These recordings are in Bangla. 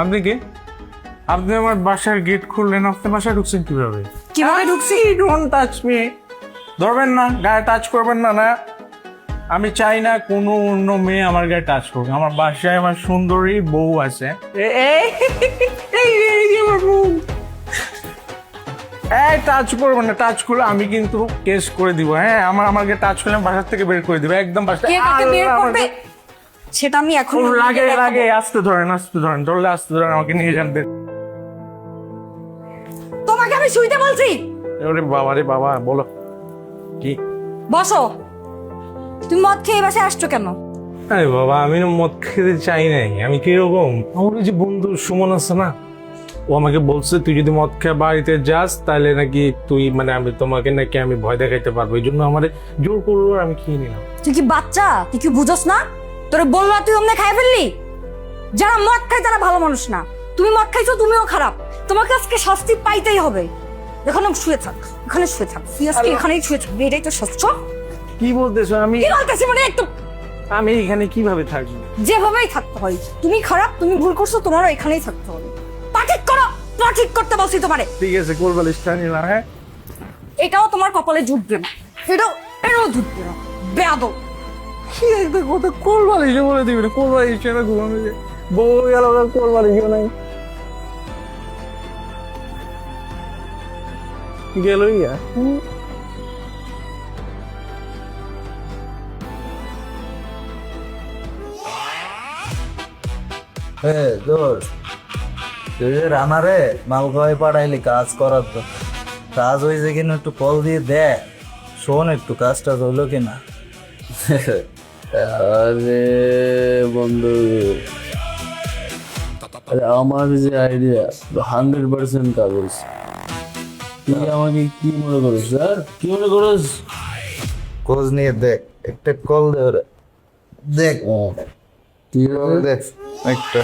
আপনি কি? আপনি আমার বাসার গেট খুললেন, আপনি বাসায় ঢুকছেন কিভাবে? কিভাবে ঢুকছি? Don't touch me. ধরবেন না, গায়ে টাচ করবেন না। না, আমি চাই না কোনো অন্য মেয়ে আমার গায়ে টাচ করুক। আমার বাসায় আমার সুন্দরী বউ আছে। আমার বউ। টাচ করবেন না, টাচ করলে আমি কিন্তু কেস করে দিব। হ্যাঁ, আমার গায়ে টাচ করলে বাসার থেকে বের করে দিব একদম। বাসা কে কাকে বের করবে সেটা আমি এখন লাগে লাগে। আস্তে ধরেন, আস্তে ধরেন, ধরলে আস্তে ধরেন, আমাকে নিয়ে যান বের। তোমাকে আমি শুইতে বলছি। ওরে বাবা রে বাবা, বলো কি? বসো। তুমি মদ খেয়ে বাসায় আসছো কেন? আরে বাবা, আমি না মদ খেতে চাই নাই। আমি কিরকম, আমার ওই যে বন্ধু সুমন আছে না, ও আমাকে বলছে তুই যদি মদ খেয়ে বাড়িতে যাস তাহলে নাকি তুই মানে আমি তোমাকে নাকি আমি ভয় দেখাইতে পারবো, এই জন্য আমার জোর করলো আর আমি খেয়ে নিলাম। তুই কি বাচ্চা? তুই কি বুঝোস না? তোরে বললো তুই অমনে খাই ফেললি। যারা মদ খায় তারা ভালো মানুষ না। তুমি মদ খাইছো, তুমিও খারাপ। তোমাকে আজকে শাস্তি পাইতেই হবে। এখানে শুয়ে থাক, এখানে শুয়ে থাক, তুই আজকে এখানেই শুয়ে থাকবি, এটাই তো শাস্তি। কি বলতেছো? আমি কি বলতেছি মানে একটু আমি এখানে কিভাবে থাকবো? যেভাবেই থাকতে হয়। তুমি খারাপ, তুমি ভুল করছো, তোমারও এখানেই থাকতে হবে। পা ঠিক করো, পা ঠিক করতে বলছি তোমারে। ঠিক আছে, কোলবালিশটা নিলাম। হ্যাঁ, এটাও তোমার কপালে জুটবে না, এটাও জুটবে না। বেয়াদব। কি একটা কথা, কোলবালিশে বলে দিবি না? কোলবালিশ না, ঘুমানো যায় বউ গেল, কোলবালিশও নাই। গেল ইয়া। তুই যে রানারে মাল খাওয়াই পাঠাইলি কাজ করার তো, কাজ হয়েছে কিনা একটু কল দিয়ে দেখ, শোন একটু কাজটা হইলো কিনা। আরে বন্ধু, আরে আমার যে আইডিয়া 100% কাজ হয়েছে। তুই আমাকে কি মনে করিস স্যার? কি মনে করিস? খোঁজ নিয়ে দেখ, একটা কল দে ওরে। দেখ ঠিক আছে, দেখ একটা।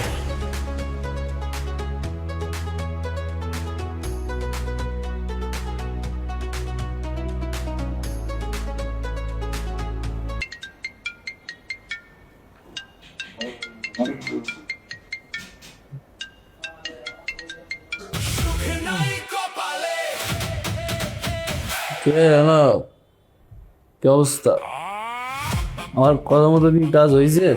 কে জানো কি অবস্থা? আমার কথা মতো কি কাজ হয়েছে?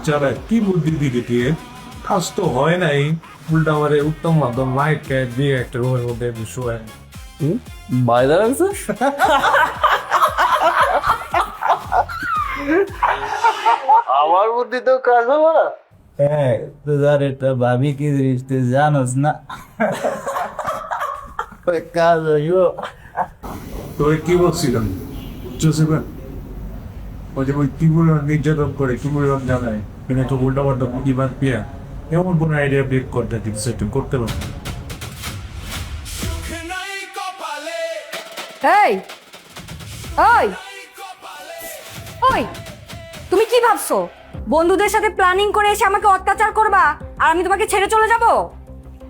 চালা, কি বুদ্ধি দিলি তুই? কাজ তো হয় নাই, উল্টা আমারে উত্তম মাধ্যম লাইট দিয়ে একটা রুমের মধ্যে শুয়ে। বাইরে রাখছে? আমার বুদ্ধি তো কাজ হবে না। হ্যাঁ, তো যার এটা ভাবি কি জিনিস তুই জানোস না। ওই কাজ হইব। তোরে কি বলছিলাম? জোসেফ ওই যে ওই টিমুর নির্যাতন করে, টিমুর জানায় কিন্তু একটু উল্টা পাল্টা বুদ্ধিবাদ পেয়ে এমন কোন আইডিয়া বের করতে দিচ্ছে, একটু করতে পারবো। এই ওই ওই, তুমি কি ভাবছো বন্ধুদের সাথে প্ল্যানিং করে এসে আমাকে অত্যাচার করবা আর আমি তোমাকে ছেড়ে চলে যাব?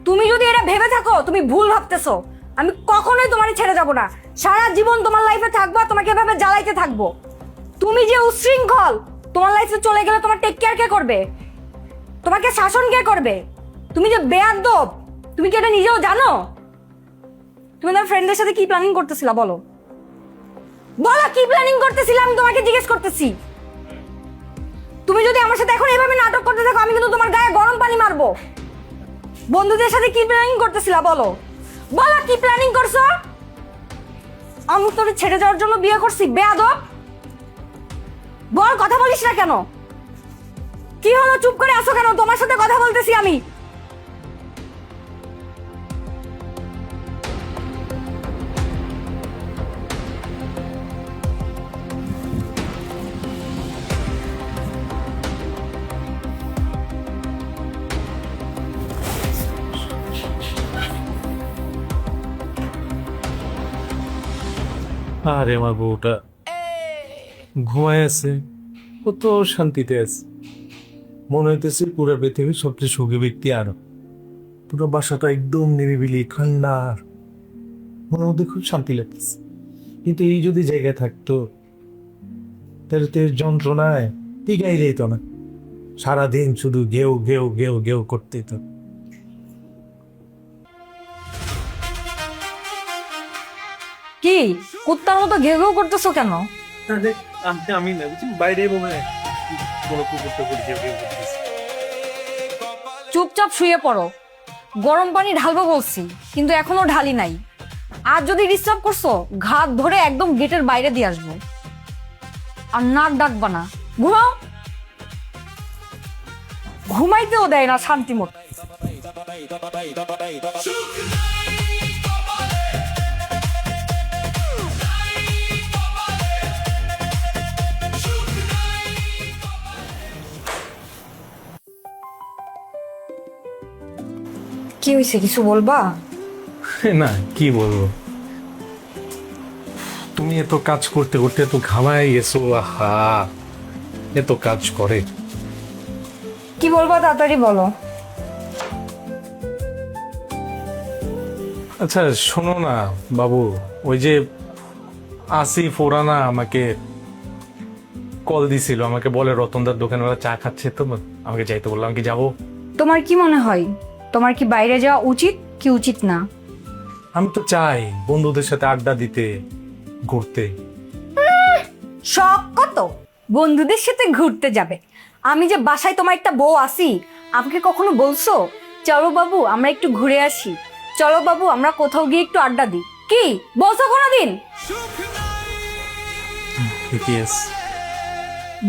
তুমি যদি এটা ভেবে থাকো তুমি ভুল ভাবতেছো। আমি কখনোই তোমারে ছেড়ে যাব না। সারা জীবন তোমার লাইফে থাকবো আর তোমাকে এভাবে জ্বালাইতে থাকবো। তুমি যে উচ্ছৃঙ্খল, তোমার লাইফে চলে গেলে তোমার টেক কেয়ার কে করবে? তোমাকে শাসন কে করবে? তুমি যে বেয়াদব, তুমি কি এটা নিজেও জানো? তুমি তোমার ফ্রেন্ডদের সাথে কি প্ল্যানিং করতেছিলা বলো? বলো কি প্ল্যানিং করতেছিলাম, আমি তোমাকে জিজ্ঞেস করতেছি। তুমি যদি আমার সাথে এখন এভাবে নাটক করতে থাকো আমি কিন্তু তোমার গায়ে গরম পানি মারবো। বন্ধুদের সাথে কি প্ল্যানিং করতেছিলা বলো? বলো কি প্ল্যানিং করছো? আমি তোরে ছেড়ে যাওয়ার জন্য বিয়ে করছি বেয়াদব? বল, কথা বলিস না কেন? কি হলো, চুপ করে আছো কেন? তোমার সাথে কথা বলতেছি আমি। আরে আমার বউটা ঘুমায় আছে, কত শান্তিতে আছে। মনে হইতেছে পুরো পৃথিবীর সবচেয়ে সুখী ব্যক্তি আরো। পুরো বাসাটা একদম নিরিবিলি ঠান্ডা, মনের মধ্যে খুব শান্তি লাগতেছে। কিন্তু এই যদি জায়গায় থাকতো তাহলে তো এর যন্ত্রণায় টিকাই যেত না। সারাদিন শুধু ঘেউ ঘেউ ঘেউ ঘেউ করতেই তো। কি কুত্তার মতো ঘেউ ঘেউ করতেছো কেন? আমি না বুঝছি বাইরে কোনো কুকুরটা করে ঘেউ ঘেউ করতেছে। চুপচাপ শুয়ে পড়ো। গরম পানি ঢালবো বলছি, কিন্তু এখনো ঢালি নাই। আর যদি ডিস্টার্ব করছো, ঘাত ধরে একদম গেটের বাইরে দিয়ে আসবো। আর নাক ডাকবা না, ঘুমাও। ঘুমাইতেও দেয় না শান্তি মতো। কি হয়েছে, কিছু বলবা? না কি বলবো, তুমি এত কাজ করতে করতে এত ঘামাই গেছো। আহা, এত কাজ করে। কি বলবা তাড়াতাড়ি বলো। আচ্ছা শোনো না বাবু, ওই যে আসিফ ওরানা আমাকে কল দিছিল, আমাকে বলে রতনদার দোকানওয়ালা চা খাচ্ছে, তো আমাকে যাইতে বললাম, কি যাবো? তোমার কি মনে হয়, তোমার কি বাইরে যাওয়া উচিত কি উচিত না? আমি তো চাই বন্ধুদের সাথে আড্ডা দিতে, ঘুরতে। শখ কত বন্ধুদের সাথে ঘুরতে যাবে? আমি যে বাসায় তোমার একটা বউ আসি, আমাকে কখনো বলছো চলো বাবু আমরা একটু ঘুরে আসি, চলো বাবু আমরা কোথাও গিয়ে একটু আড্ডা দিই? কি বলছো কোনোদিন?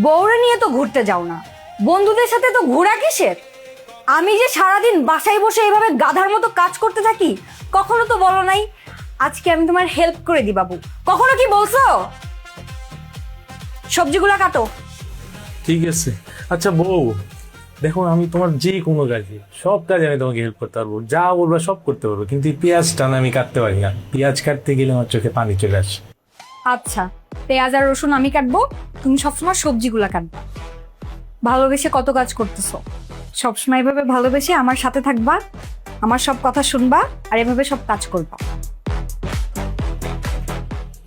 বউরে নিয়ে তো ঘুরতে যাও না, বন্ধুদের সাথে তো ঘোরা কিসের? আমি যে সারাদিন বাসায় বসে এইভাবে গাধার মতো কাজ করতে থাকি, কখনো তো বলো নাই আজকে আমি তোমার হেল্প করে দিই বাবু? কখনো কি বলছো? সবজিগুলা কাটো। ঠিক আছে। আচ্ছা বউ, দেখো আমি তোমার যে কোনো কাজে, সব কাজে আমি তোমাকে হেল্প করতে পারবো, যা বলবো সব করতে পারবো, কিন্তু এই পেঁয়াজটা না আমি কাটতে পারি না। পেঁয়াজ কাটতে গেলে আমার চোখে পানি চলে আসে। আচ্ছা, পেঁয়াজ আর রসুন আমি কাটবো, তুমি সবসময় সবজিগুলা কাটবা। ভালোবেসে কত কাজ করতেছো, সবসময় এভাবে ভালোবেসে আমার সাথে থাকবা, আমার সব কথা শুনবা, আর এভাবে সব কাজ করবা।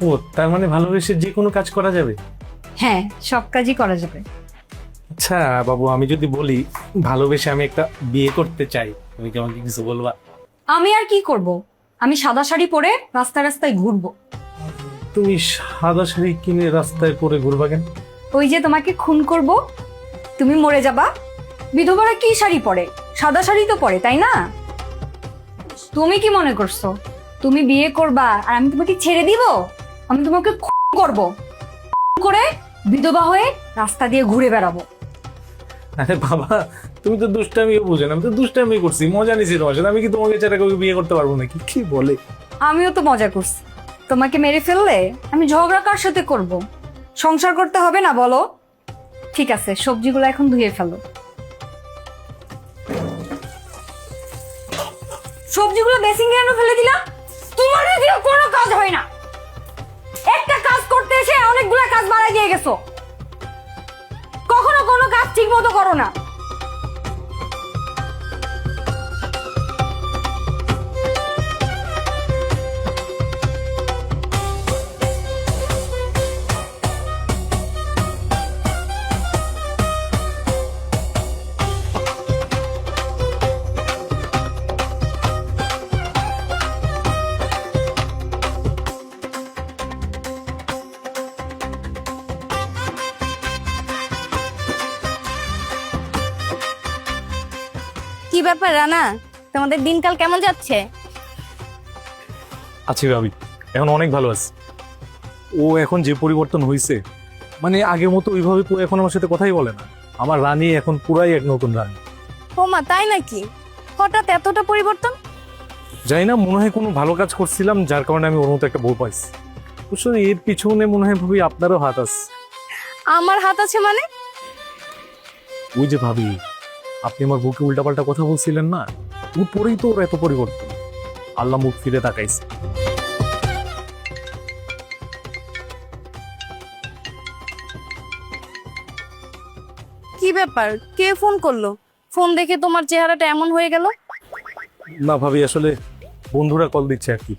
ও তার মানে ভালোবেসে যে কোনো কাজ করা যাবে? হ্যাঁ, সব কাজই করা যাবে। আচ্ছা বাবু, আমি যদি বলি ভালোবেসে আমি একটা বিয়ে করতে চাই, তুমি কি আমাকে কিছু বলবা? আমি আর কি করব, আমি সাদা শাড়ি পরে রাস্তায় রাস্তায় ঘুরবো। তুমি সাদা শাড়ি কিনে রাস্তায় পরে ঘুরবা কেন? ওই যে তোমাকে খুন করব, তুমি মরে যাবা। বিধবারা কি শাড়ি পরে? সাদা শাড়ি তো পরে, তাই না? তুমি কি মনে করছো তুমি বিয়ে করবা আর আমি তোমাকে ছেড়ে দিব? আমি তোমাকে খুন করব, খুন করে বিধবা হয়ে রাস্তা দিয়ে ঘুরে বেড়াবো। আরে বাবা, তুমি তো দুষ্টামিও বুঝো না, আমি তো দুষ্টামি করছি, মজা নিছি তোমার সাথে। আমি কি তোমাকে ছাড়া কাউকে বিয়ে করতে পারবো নাকি? কি বলে? আমিও তো মজা করছি। তোমাকে মেরে ফেললে আমি ঝগড়া কার সাথে করব? সংসার করতে হবে না বলো? ঠিক আছে, সবজিগুলো এখন ধুয়ে ফেলো। সবজিগুলো বেসিং এ এনে ফেলে দিলাম। তোমার দিয়ে কোনো কাজ হয় না, একটা কাজ করতে এসে অনেকগুলো কাজ বাড়াই দিয়ে গেছো। কখনো কোনো কাজ ঠিক মতো করো না। কি ব্যাপার রানা, তোমাদের দিনকাল কেমন যাচ্ছে? আছি ভাবি, এখন অনেক ভালো আছে। ও এখন যে পরিবর্তন হয়েছে, মানে আগের মতো ওইভাবে তো এখন আমার সাথে কথাই বলে না। আমার রানী এখন পুরাই এক নতুন রানী। ও মা, তাই নাকি? হঠাৎ এতটা পরিবর্তন? জানি না, মনে হয় কোনো ভালো কাজ করছিলাম যার কারণে আমি ওর মতো একটা বউ পাইছি। অবশ্য এর পিছনে মনে হয় ভাবি আপনারও হাত আছে। আমার হাত আছে মানে? ওই যে ভাবি, আপনি আমার বুকে উল্টাপাল্টা কথা বলছিলেন না, ওর পরেই তো ওর এত পরিবর্তন। আল্লাহ মুখ ফিরে তাকাইছে। কি ব্যাপার, কে ফোন করলো? ফোন দেখে তোমার চেহারাটা এমন হয়ে গেল? না ভাবি, আসলে বন্ধুরা কল দিচ্ছে আর কি।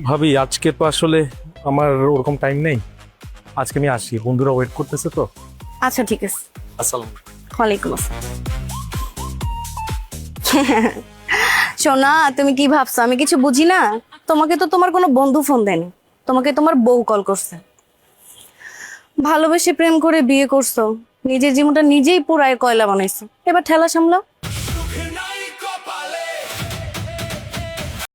ভাবি আজকে তো আসলে আমার ওরকম টাইম নেই, আজকে আমি আসি, বন্ধুরা ওয়েট করতেছে তো। আচ্ছা ঠিক আছে। আসসালাম। ওয়ালাইকুম আসসালাম। সোনা, তুমি কি ভাবছো আমি কিছু বুঝি না? তোমাকে তো তোমার কোনো বন্ধু ফোন দেয়নি, তোমাকে তোমার বউ কল করছে। ভালোবেসে প্রেম করে বিয়ে করছো, নিজের জীবনটা নিজেই পুরায় কয়লা বানাইছো, এবার ঠেলা সামলাও।